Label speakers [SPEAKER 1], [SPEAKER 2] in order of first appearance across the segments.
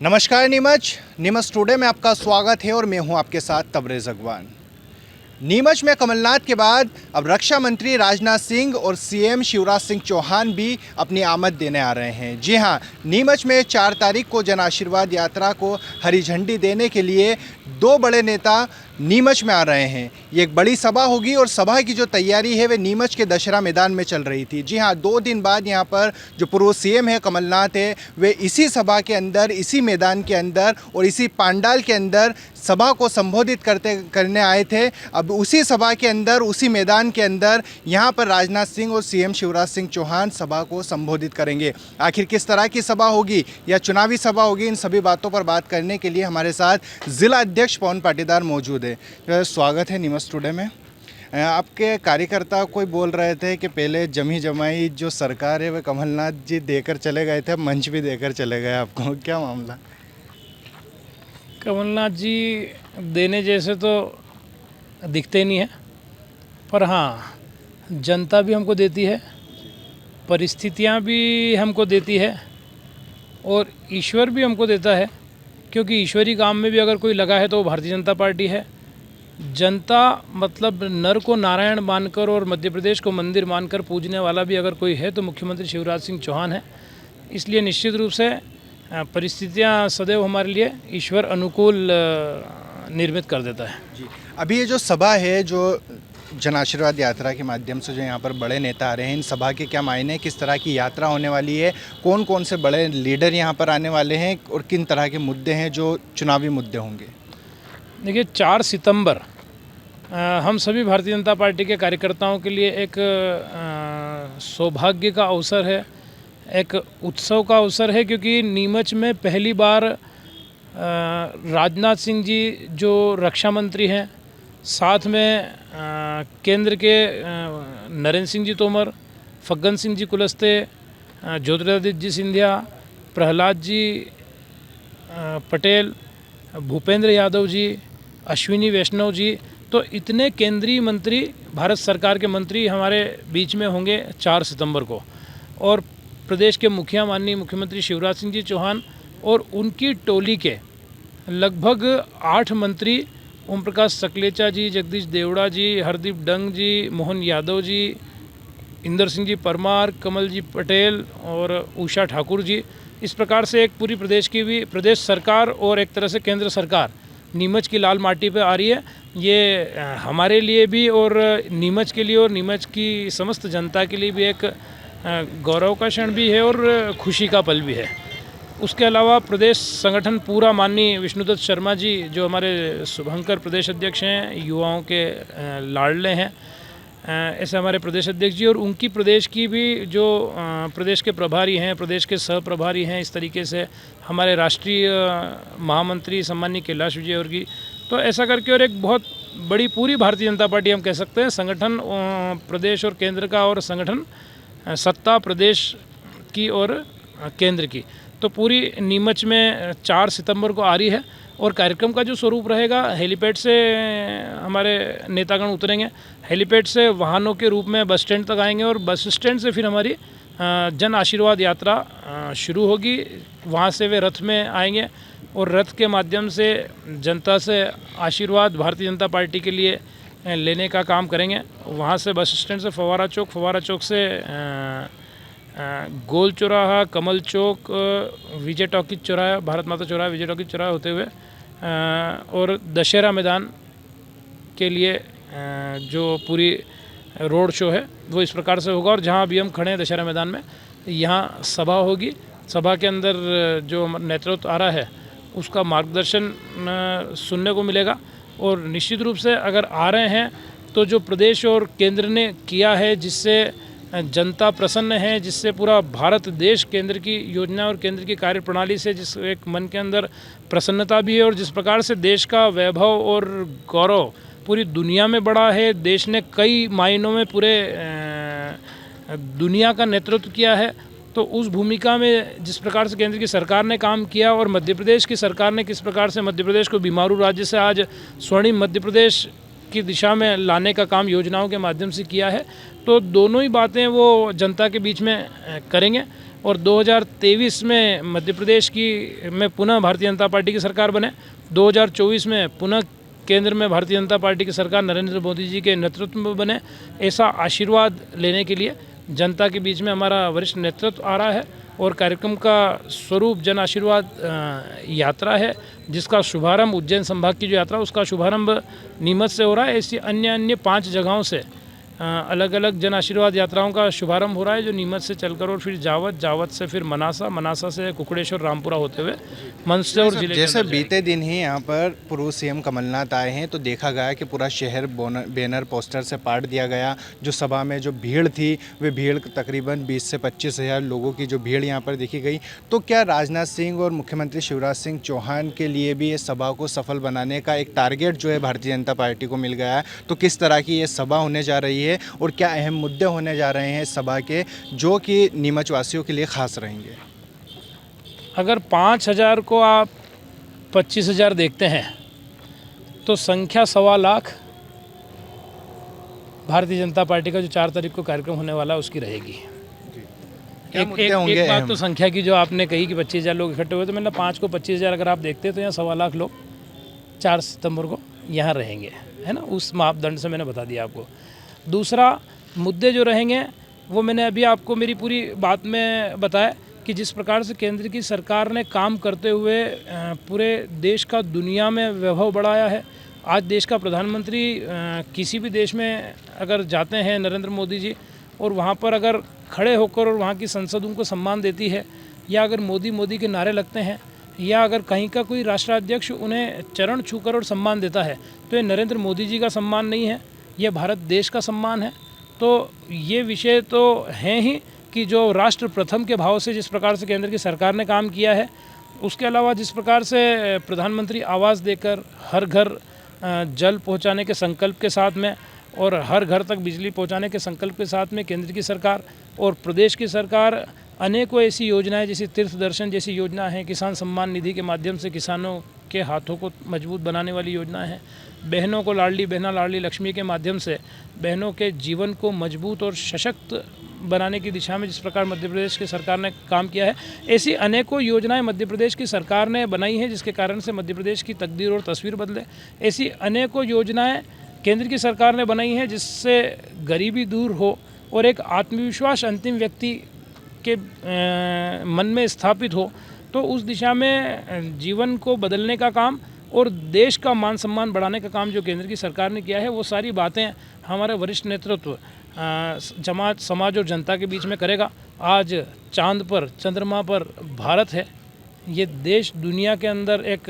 [SPEAKER 1] नमस्कार नीमच टुडे में आपका स्वागत है और मैं हूं आपके साथ तबरेज़ अगवान। नीमच में कमलनाथ के बाद अब रक्षा मंत्री राजनाथ सिंह और सीएम शिवराज सिंह चौहान भी अपनी आमद देने आ रहे हैं। जी हां, नीमच में 4 तारीख को जन आशीर्वाद यात्रा को हरी झंडी देने के लिए 2 बड़े नेता नीमच में आ रहे हैं। ये एक बड़ी सभा होगी और सभा की जो तैयारी है वे नीमच के दशहरा मैदान में चल रही थी। जी हां, 2 दिन बाद यहाँ पर जो पूर्व सीएम है कमलनाथ है, वे इसी सभा के अंदर, इसी मैदान के अंदर और इसी पंडाल के अंदर सभा को संबोधित करने आए थे। अब उसी सभा के अंदर, उसी मैदान के अंदर यहाँ पर राजनाथ सिंह और सीएम शिवराज सिंह चौहान सभा को संबोधित करेंगे। आखिर किस तरह की सभा होगी या चुनावी सभा होगी, इन सभी बातों पर बात करने के लिए हमारे साथ जिला अध्यक्ष पवन पाटीदार मौजूद है। स्वागत है नीमच टुडे में। आपके कार्यकर्ता कोई बोल रहे थे कि पहले जमी जमाई जो सरकार है वह कमलनाथ जी देकर चले गए थे, मंच भी देकर चले गए आपको, क्या मामला?
[SPEAKER 2] कमलनाथ जी देने जैसे तो दिखते नहीं है, पर हाँ जनता भी हमको देती है, परिस्थितियाँ भी हमको देती है और ईश्वर भी हमको देता है, क्योंकि ईश्वरी काम में भी अगर कोई लगा है तो वो भारतीय जनता पार्टी है। जनता मतलब नर को नारायण मानकर और मध्य प्रदेश को मंदिर मानकर पूजने वाला भी अगर कोई है तो मुख्यमंत्री शिवराज सिंह चौहान है। इसलिए निश्चित रूप से परिस्थितियाँ सदैव हमारे लिए ईश्वर अनुकूल निर्मित कर देता है।
[SPEAKER 1] जी, अभी ये जो सभा है, जो जन आशीर्वाद यात्रा के माध्यम से जो यहाँ पर बड़े नेता आ रहे हैं, इन सभा के क्या मायने, किस तरह की यात्रा होने वाली है, कौन कौन से बड़े लीडर यहाँ पर आने वाले हैं और किन तरह के मुद्दे हैं जो चुनावी मुद्दे होंगे?
[SPEAKER 2] देखिए, 4 सितंबर हम सभी भारतीय जनता पार्टी के कार्यकर्ताओं के लिए एक सौभाग्य का अवसर है, एक उत्सव का अवसर है, क्योंकि नीमच में पहली बार राजनाथ सिंह जी जो रक्षा मंत्री हैं, साथ में केंद्र के नरेंद्र सिंह जी तोमर, फग्गन सिंह जी कुलस्ते, ज्योतिरादित्य जी सिंधिया, प्रहलाद जी पटेल, भूपेंद्र यादव जी, अश्विनी वैष्णव जी, तो इतने केंद्रीय मंत्री, भारत सरकार के मंत्री हमारे बीच में होंगे 4 सितंबर को। और प्रदेश के मुखिया माननीय मुख्यमंत्री शिवराज सिंह जी चौहान और उनकी टोली के लगभग 8 मंत्री, ओम प्रकाश सकलेचा जी, जगदीश देवड़ा जी, हरदीप डंग जी, मोहन यादव जी, इंदर सिंह जी परमार, कमल जी पटेल और उषा ठाकुर जी, इस प्रकार से एक पूरी प्रदेश की भी प्रदेश सरकार और एक तरह से केंद्र सरकार नीमच की लाल माटी पे आ रही है। ये हमारे लिए भी और नीमच के लिए और नीमच की समस्त जनता के लिए भी एक गौरव का क्षण भी है और खुशी का पल भी है। उसके अलावा प्रदेश संगठन पूरा माननीय विष्णुदत्त शर्मा जी जो हमारे शुभंकर प्रदेश अध्यक्ष हैं, युवाओं के लाडले हैं, ऐसे हमारे प्रदेश अध्यक्ष जी और उनकी प्रदेश की भी जो प्रदेश के प्रभारी हैं, प्रदेश के सह प्रभारी हैं, इस तरीके से हमारे राष्ट्रीय महामंत्री सम्माननीय कैलाश विजयवर्गीय, तो ऐसा करके और एक बहुत बड़ी पूरी भारतीय जनता पार्टी हम कह सकते हैं, संगठन प्रदेश और केंद्र का और संगठन सत्ता प्रदेश की और केंद्र की, तो पूरी नीमच में 4 सितंबर को आ रही है। और कार्यक्रम का जो स्वरूप रहेगा, हेलीपैड से हमारे नेतागण उतरेंगे, हेलीपैड से वाहनों के रूप में बस स्टैंड तक आएंगे और बस स्टैंड से फिर हमारी जन आशीर्वाद यात्रा शुरू होगी। वहाँ से वे रथ में आएंगे और रथ के माध्यम से जनता से आशीर्वाद भारतीय जनता पार्टी के लिए लेने का काम करेंगे। वहाँ से बस स्टैंड से फव्वारा चौक से गोल चौराहा, कमल चौक, विजय टॉकीज चौराहा, भारत माता चौराहा, विजय टॉकीज चौराहा होते हुए और दशहरा मैदान के लिए जो पूरी रोड शो है वो इस प्रकार से होगा। और जहाँ अभी हम खड़े हैं दशहरा मैदान में, यहाँ सभा होगी। सभा के अंदर जो नेतृत्व आ रहा है उसका मार्गदर्शन सुनने को मिलेगा। और निश्चित रूप से अगर आ रहे हैं तो जो प्रदेश और केंद्र ने किया है, जिससे जनता प्रसन्न है, जिससे पूरा भारत देश केंद्र की योजना और केंद्र की कार्यप्रणाली से जिस एक मन के अंदर प्रसन्नता भी है और जिस प्रकार से देश का वैभव और गौरव पूरी दुनिया में बढ़ा है, देश ने कई मायनों में पूरे दुनिया का नेतृत्व किया है, तो उस भूमिका में जिस प्रकार से केंद्र की सरकार ने काम किया और मध्य प्रदेश की सरकार ने किस प्रकार से मध्य प्रदेश को बीमारू राज्य से आज स्वर्णिम मध्य प्रदेश की दिशा में लाने का काम योजनाओं के माध्यम से किया है, तो दोनों ही बातें वो जनता के बीच में करेंगे। और 2023 में मध्य प्रदेश में पुनः भारतीय जनता पार्टी की सरकार बने, 2024 में पुनः केंद्र में भारतीय जनता पार्टी की सरकार नरेंद्र मोदी जी के नेतृत्व में बने, ऐसा आशीर्वाद लेने के लिए जनता के बीच में हमारा वरिष्ठ नेतृत्व आ रहा है। और कार्यक्रम का स्वरूप जन आशीर्वाद यात्रा है, जिसका शुभारंभ उज्जैन संभाग की जो यात्रा उसका शुभारंभ नीमच से हो रहा है। ऐसी अन्य 5 जगहों से अलग अलग जन आशीर्वाद यात्राओं का शुभारंभ हो रहा है, जो नीमच से चलकर और फिर जावत से फिर मनासा से कुकड़ेश्वर रामपुरा होते हुए मंदसौर जिले
[SPEAKER 1] जैसे बीते दिन ही यहाँ पर पूर्व सीएम कमलनाथ आए हैं तो देखा गया कि पूरा शहर बैनर पोस्टर से पाट दिया गया। जो सभा में जो भीड़ थी वे भीड़ तकरीबन 20 से 25 हज़ार लोगों की जो भीड़ यहाँ पर देखी गई। तो क्या राजनाथ सिंह और मुख्यमंत्री शिवराज सिंह चौहान के लिए भी ये सभा को सफल बनाने का एक टारगेट जो है भारतीय जनता पार्टी को मिल गया है? तो किस तरह की ये सभा होने जा रही है और क्या अहम मुद्दे होने जा रहे हैं सभा के जो कि नीमच वासियों के लिए खास रहेंगे?
[SPEAKER 2] अगर 5,000 को आप 25,000 देखते हैं तो संख्या 1.25 लाख भारतीय जनता पार्टी का जो 4 तारीख को कार्यक्रम होने वाला है उसकी रहेगी। एक बात तो संख्या की जो आपने कही कि 25,000 लोग इकट्ठे हुए, तो मैंने 5 को 25,000 अगर आप देखते हैं तो यहाँ 1.25 लाख लोग 4 सितंबर को यहाँ रहेंगे, है ना। उस मापदंड से मैंने बता दिया आपको। दूसरा, मुद्दे जो रहेंगे वो मैंने अभी आपको मेरी पूरी बात में बताया कि जिस प्रकार से केंद्र की सरकार ने काम करते हुए पूरे देश का दुनिया में वैभव बढ़ाया है। आज देश का प्रधानमंत्री किसी भी देश में अगर जाते हैं नरेंद्र मोदी जी, और वहाँ पर अगर खड़े होकर और वहाँ की संसद उनको सम्मान देती है, या अगर मोदी के नारे लगते हैं, या अगर कहीं का कोई राष्ट्राध्यक्ष उन्हें चरण छूकर और सम्मान देता है, तो ये नरेंद्र मोदी जी का सम्मान नहीं है, ये भारत देश का सम्मान है। तो ये विषय तो हैं ही कि जो राष्ट्र प्रथम के भाव से जिस प्रकार से केंद्र की सरकार ने काम किया है, उसके अलावा जिस प्रकार से प्रधानमंत्री आवास देकर हर घर जल पहुंचाने के संकल्प के साथ में और हर घर तक बिजली पहुंचाने के संकल्प के साथ में केंद्र की सरकार और प्रदेश की सरकार अनेकों ऐसी योजनाएं जैसे तीर्थ दर्शन जैसी योजना है, किसान सम्मान निधि के माध्यम से किसानों के हाथों को मजबूत बनाने वाली योजना है, बहनों को लाडली बहना लाडली लक्ष्मी के माध्यम से बहनों के जीवन को मजबूत और सशक्त बनाने की दिशा में जिस प्रकार मध्य प्रदेश की सरकार ने काम किया है, ऐसी अनेकों योजनाएं मध्य प्रदेश की सरकार ने बनाई हैं जिसके कारण से मध्य प्रदेश की तकदीर और तस्वीर बदले। ऐसी अनेकों योजनाएं केंद्र की सरकार ने बनाई हैं जिससे गरीबी दूर हो और एक आत्मविश्वास अंतिम व्यक्ति के मन में स्थापित हो। तो उस दिशा में जीवन को बदलने का काम और देश का मान सम्मान बढ़ाने का काम जो केंद्र की सरकार ने किया है, वो सारी बातें हमारा वरिष्ठ नेतृत्व समाज और जनता के बीच में करेगा। आज चांद पर चंद्रमा पर भारत है, ये देश दुनिया के अंदर एक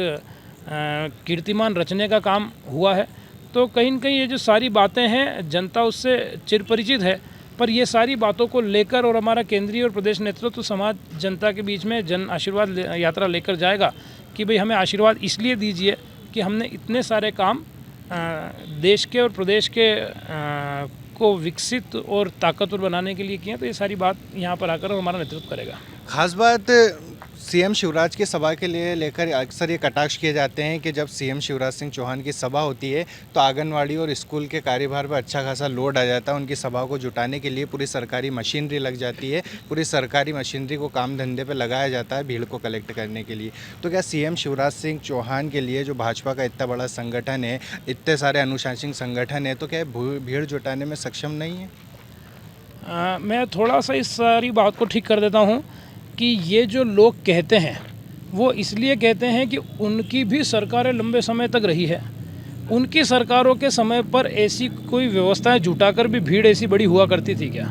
[SPEAKER 2] कीर्तिमान रचने का काम हुआ है। तो कहीं न कहीं ये जो सारी बातें हैं जनता उससे चिरपरिचित है, पर ये सारी बातों को लेकर और हमारा केंद्रीय और प्रदेश नेतृत्व समाज जनता के बीच में जन आशीर्वाद यात्रा लेकर जाएगा कि भाई हमें आशीर्वाद इसलिए दीजिए कि हमने इतने सारे काम देश के और प्रदेश के को विकसित और ताकतवर बनाने के लिए किए। तो ये सारी बात यहाँ पर आकर हमारा नेतृत्व करेगा।
[SPEAKER 1] खास बात सीएम शिवराज की सभा के लिए लेकर अक्सर ये कटाक्ष किए जाते हैं कि जब सीएम शिवराज सिंह चौहान की सभा होती है तो आंगनवाड़ी और स्कूल के कार्यभार पर अच्छा खासा लोड आ जाता है। उनकी सभा को जुटाने के लिए पूरी सरकारी मशीनरी लग जाती है, पूरी सरकारी मशीनरी को काम धंधे पर लगाया जाता है भीड़ को कलेक्ट करने के लिए। तो क्या सीएम शिवराज सिंह चौहान के लिए जो भाजपा का इतना बड़ा संगठन है, इतने सारे अनुशासनिक संगठन है, तो क्या भीड़ जुटाने में सक्षम नहीं है?
[SPEAKER 2] मैं थोड़ा सा इस सारी बात को ठीक कर देता हूँ कि ये जो लोग कहते हैं वो इसलिए कहते हैं कि उनकी भी सरकारें लंबे समय तक रही है। उनकी सरकारों के समय पर ऐसी कोई व्यवस्थाएं जुटाकर भी भीड़ ऐसी बड़ी हुआ करती थी क्या?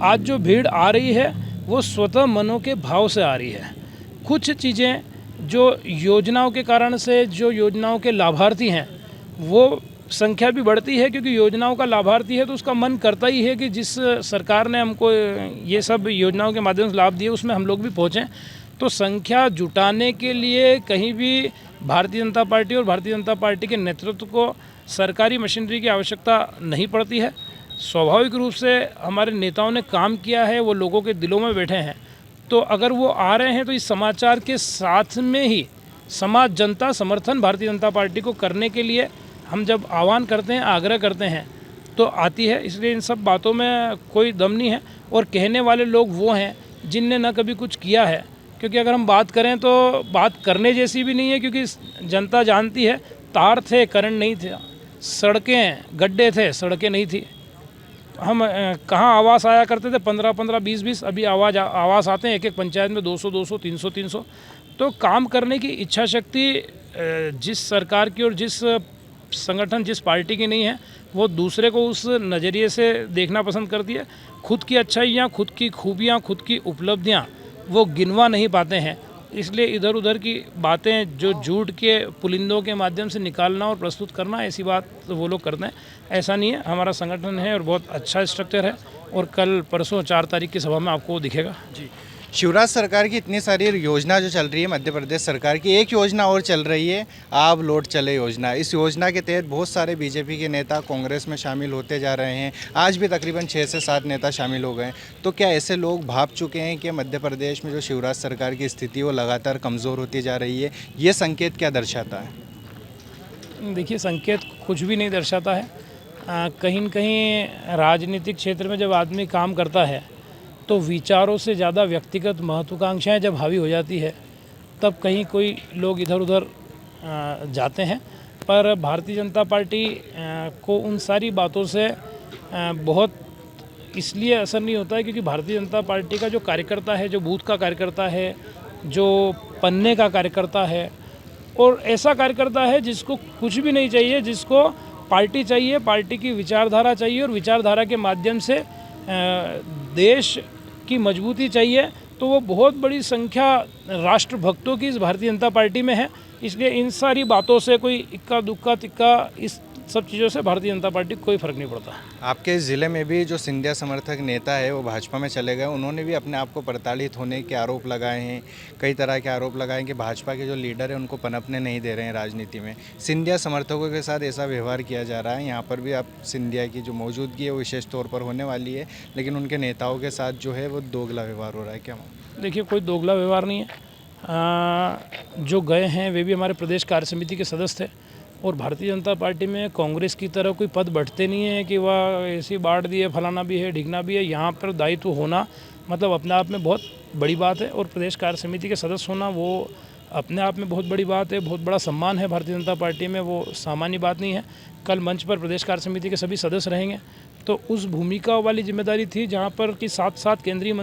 [SPEAKER 2] आज जो भीड़ आ रही है वो स्वतः मनों के भाव से आ रही है। कुछ चीज़ें जो योजनाओं के कारण से जो योजनाओं के लाभार्थी हैं वो संख्या भी बढ़ती है, क्योंकि योजनाओं का लाभार्थी है तो उसका मन करता ही है कि जिस सरकार ने हमको ये सब योजनाओं के माध्यम से लाभ दिए उसमें हम लोग भी पहुँचें। तो संख्या जुटाने के लिए कहीं भी भारतीय जनता पार्टी और भारतीय जनता पार्टी के नेतृत्व को सरकारी मशीनरी की आवश्यकता नहीं पड़ती है। स्वाभाविक रूप से हमारे नेताओं ने काम किया है, वो लोगों के दिलों में बैठे हैं। तो अगर वो आ रहे हैं तो इस समाचार के साथ में ही समाज जनता समर्थन भारतीय जनता पार्टी को करने के लिए हम जब आह्वान करते हैं, आग्रह करते हैं तो आती है। इसलिए इन सब बातों में कोई दम नहीं है। और कहने वाले लोग वो हैं जिनने ना कभी कुछ किया है, क्योंकि अगर हम बात करें तो बात करने जैसी भी नहीं है, क्योंकि जनता जानती है तार थे, करंट नहीं थे, सड़कें गड्ढे थे, सड़कें नहीं थी। हम कहाँ आवास आया करते थे 15-15, 20-20, अभी आवास आते हैं एक एक पंचायत में 200-200, 300-300। तो काम करने की इच्छा शक्ति जिस सरकार की और जिस संगठन जिस पार्टी की नहीं है, वो दूसरे को उस नज़रिए से देखना पसंद करती है। खुद की अच्छाइयाँ, खुद की खूबियाँ, खुद की उपलब्धियाँ वो गिनवा नहीं पाते हैं। इसलिए इधर उधर की बातें जो झूठ के पुलिंदों के माध्यम से निकालना और प्रस्तुत करना, ऐसी बात वो लोग करते हैं। ऐसा नहीं है, हमारा संगठन है और बहुत अच्छा स्ट्रक्चर है, और कल परसों 4 तारीख की सभा में आपको वो दिखेगा।
[SPEAKER 1] जी, शिवराज सरकार की इतनी सारी योजना जो चल रही है, मध्य प्रदेश सरकार की एक योजना और चल रही है, आप लौट चले योजना। इस योजना के तहत बहुत सारे बीजेपी के नेता कांग्रेस में शामिल होते जा रहे हैं। आज भी तकरीबन 6 से 7 नेता शामिल हो गए। तो क्या ऐसे लोग भाप चुके हैं कि मध्य प्रदेश में जो शिवराज सरकार की स्थिति वो लगातार कमज़ोर होती जा रही है? ये संकेत क्या दर्शाता है?
[SPEAKER 2] देखिए, संकेत कुछ भी नहीं दर्शाता है। कहीं न कहीं राजनीतिक क्षेत्र में जब आदमी काम करता है तो विचारों से ज़्यादा व्यक्तिगत महत्वाकांक्षाएं जब हावी हो जाती है, तब कहीं कोई लोग इधर उधर जाते हैं। पर भारतीय जनता पार्टी को उन सारी बातों से बहुत इसलिए असर नहीं होता है, क्योंकि भारतीय जनता पार्टी का जो कार्यकर्ता है, जो बूथ का कार्यकर्ता है, जो पन्ने का कार्यकर्ता है, और ऐसा कार्यकर्ता है जिसको कुछ भी नहीं चाहिए, जिसको पार्टी चाहिए, पार्टी की विचारधारा चाहिए, और विचारधारा के माध्यम से देश की मजबूती चाहिए। तो वो बहुत बड़ी संख्या राष्ट्रभक्तों की इस भारतीय जनता पार्टी में है। इसलिए इन सारी बातों से कोई इक्का दुक्का तिक्का, इस सब चीज़ों से भारतीय जनता पार्टी को कोई फ़र्क नहीं पड़ता।
[SPEAKER 1] आपके ज़िले में भी जो सिंधिया समर्थक नेता है वो भाजपा में चले गए, उन्होंने भी अपने आप को प्रताड़ित होने के आरोप लगाए हैं। कई तरह के आरोप लगाए कि भाजपा के जो लीडर हैं उनको पनपने नहीं दे रहे हैं राजनीति में। सिंधिया समर्थकों के साथ ऐसा व्यवहार किया जा रहा है। यहाँ पर भी अब सिंधिया की जो मौजूदगी है वो विशेष तौर पर होने वाली है, लेकिन उनके नेताओं के साथ जो है वो दोगला व्यवहार हो रहा है। क्या
[SPEAKER 2] देखिए, कोई दोगला व्यवहार नहीं है। जो गए हैं वे भी हमारे प्रदेश कार्य समिति के सदस्य थे, और भारतीय जनता पार्टी में कांग्रेस की तरह कोई पद बढ़ते नहीं है कि वह ऐसी बांट दी है, फलाना भी है, ढिकना भी है। यहाँ पर दायित्व होना मतलब अपने आप में बहुत बड़ी बात है, और प्रदेश कार्य समिति के सदस्य होना वो अपने आप में बहुत बड़ी बात है, बहुत बड़ा सम्मान है भारतीय जनता पार्टी में, वो सामान्य बात नहीं है। कल मंच पर प्रदेश कार्य समिति के सभी सदस्य रहेंगे, तो उस भूमिका वाली जिम्मेदारी थी जहाँ पर कि 7 केंद्रीय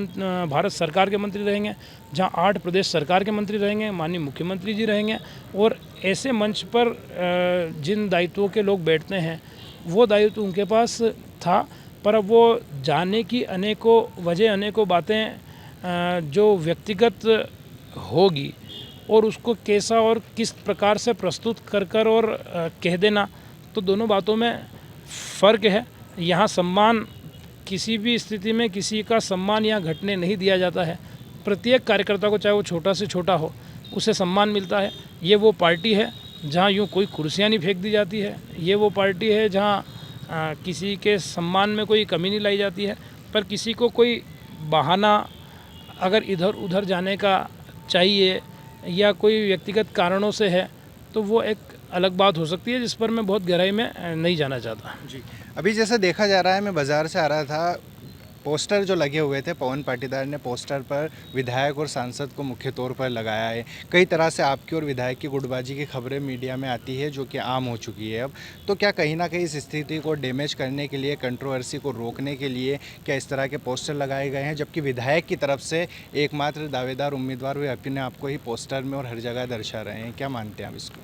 [SPEAKER 2] भारत सरकार के मंत्री रहेंगे, जहाँ 8 प्रदेश सरकार के मंत्री रहेंगे, माननीय मुख्यमंत्री जी रहेंगे, और ऐसे मंच पर जिन दायित्वों के लोग बैठते हैं वो दायित्व उनके पास था। पर अब वो जाने की अनेकों वजह, अनेकों बातें जो व्यक्तिगत होगी, और उसको कैसा और किस प्रकार से प्रस्तुत कर और कह देना, तो दोनों बातों में फ़र्क है। यहाँ सम्मान किसी भी स्थिति में किसी का सम्मान यहाँ घटने नहीं दिया जाता है। प्रत्येक कार्यकर्ता को, चाहे वो छोटा से छोटा हो, उसे सम्मान मिलता है। ये वो पार्टी है जहाँ यूँ कोई कुर्सियाँ नहीं फेंक दी जाती है। ये वो पार्टी है जहाँ किसी के सम्मान में कोई कमी नहीं लाई जाती है। पर किसी को कोई बहाना अगर इधर उधर जाने का चाहिए या कोई व्यक्तिगत कारणों से है, तो वो एक अलग बात हो सकती है, जिस पर मैं बहुत गहराई में नहीं जाना चाहता।
[SPEAKER 1] जी, अभी जैसे देखा जा रहा है, मैं बाज़ार से आ रहा था, पोस्टर जो लगे हुए थे, पवन पाटीदार ने पोस्टर पर विधायक और सांसद को मुख्य तौर पर लगाया है। कई तरह से आपकी और विधायक की गुटबाजी की खबरें मीडिया में आती है, जो कि आम हो चुकी है अब। तो क्या कहीं ना कहीं इस स्थिति को डैमेज करने के लिए, कंट्रोवर्सी को रोकने के लिए क्या इस तरह के पोस्टर लगाए गए हैं, जबकि विधायक की तरफ से एकमात्र दावेदार उम्मीदवार वे अपने आप को ही पोस्टर में और हर जगह दर्शा रहे हैं? क्या मानते हैं आप इसको?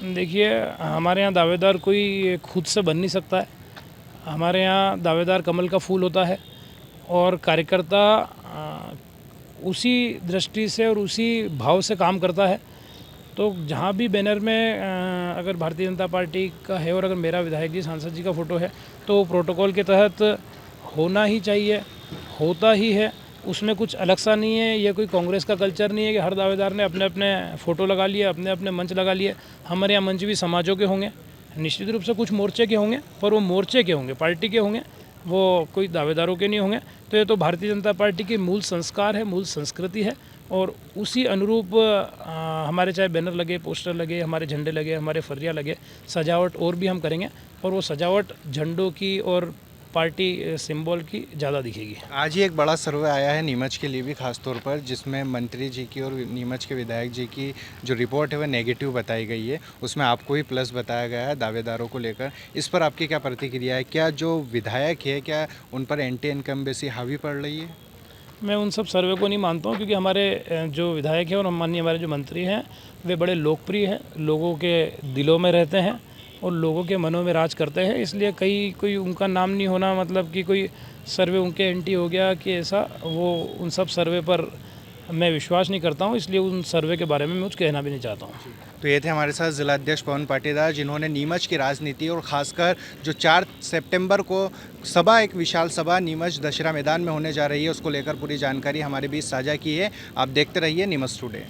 [SPEAKER 2] देखिए, हमारे यहाँ दावेदार कोई खुद से बन नहीं सकता है। हमारे यहाँ दावेदार कमल का फूल होता है, और कार्यकर्ता उसी दृष्टि से और उसी भाव से काम करता है। तो जहाँ भी बैनर में अगर भारतीय जनता पार्टी का है और अगर मेरा विधायक जी, सांसद जी का फ़ोटो है, तो प्रोटोकॉल के तहत होना ही चाहिए, होता ही है। उसमें कुछ अलग सा नहीं है। ये कोई कांग्रेस का कल्चर नहीं है कि हर दावेदार ने अपने अपने फ़ोटो लगा लिए, अपने अपने मंच लगा लिए। हमारे यहाँ मंच भी समाजों के होंगे, निश्चित रूप से कुछ मोर्चे के होंगे, पर वो मोर्चे के होंगे, पार्टी के होंगे, वो कोई दावेदारों के नहीं होंगे। तो ये तो भारतीय जनता पार्टी की मूल संस्कार है, मूल संस्कृति है, और उसी अनुरूप हमारे चाहे बैनर लगे, पोस्टर लगे, हमारे झंडे लगे, हमारे फरिया लगे, सजावट और भी हम करेंगे। और वो सजावट झंडों की और पार्टी सिंबल की ज़्यादा दिखेगी।
[SPEAKER 1] आज ही एक बड़ा सर्वे आया है नीमच के लिए भी खास तौर पर, जिसमें मंत्री जी की और नीमच के विधायक जी की जो रिपोर्ट है वह नेगेटिव बताई गई है। उसमें आपको ही प्लस बताया गया है दावेदारों को लेकर। इस पर आपकी क्या प्रतिक्रिया है? क्या जो विधायक है क्या उन पर एंटी इनकम्बेंसी हावी पड़ रही है?
[SPEAKER 2] मैं उन सब सर्वे को नहीं मानता हूँ, क्योंकि हमारे जो विधायक हैं और माननीय हमारे जो मंत्री हैं वे बड़े लोकप्रिय हैं, लोगों के दिलों में रहते हैं और लोगों के मनों में राज करते हैं। इसलिए कोई उनका नाम नहीं होना मतलब कि कोई सर्वे उनके एंटी हो गया कि ऐसा, वो उन सब सर्वे पर मैं विश्वास नहीं करता हूँ, इसलिए उन सर्वे के बारे में मैं कुछ कहना भी नहीं चाहता हूँ।
[SPEAKER 1] तो ये थे हमारे साथ जिलाध्यक्ष पवन पाटीदार, जिन्होंने नीमच की राजनीति और खासकर जो 4 सितंबर को सभा, एक विशाल सभा नीमच दशहरा मैदान में होने जा रही है, उसको लेकर पूरी जानकारी हमारे बीच साझा की है। आप देखते रहिए नीमच टुडे।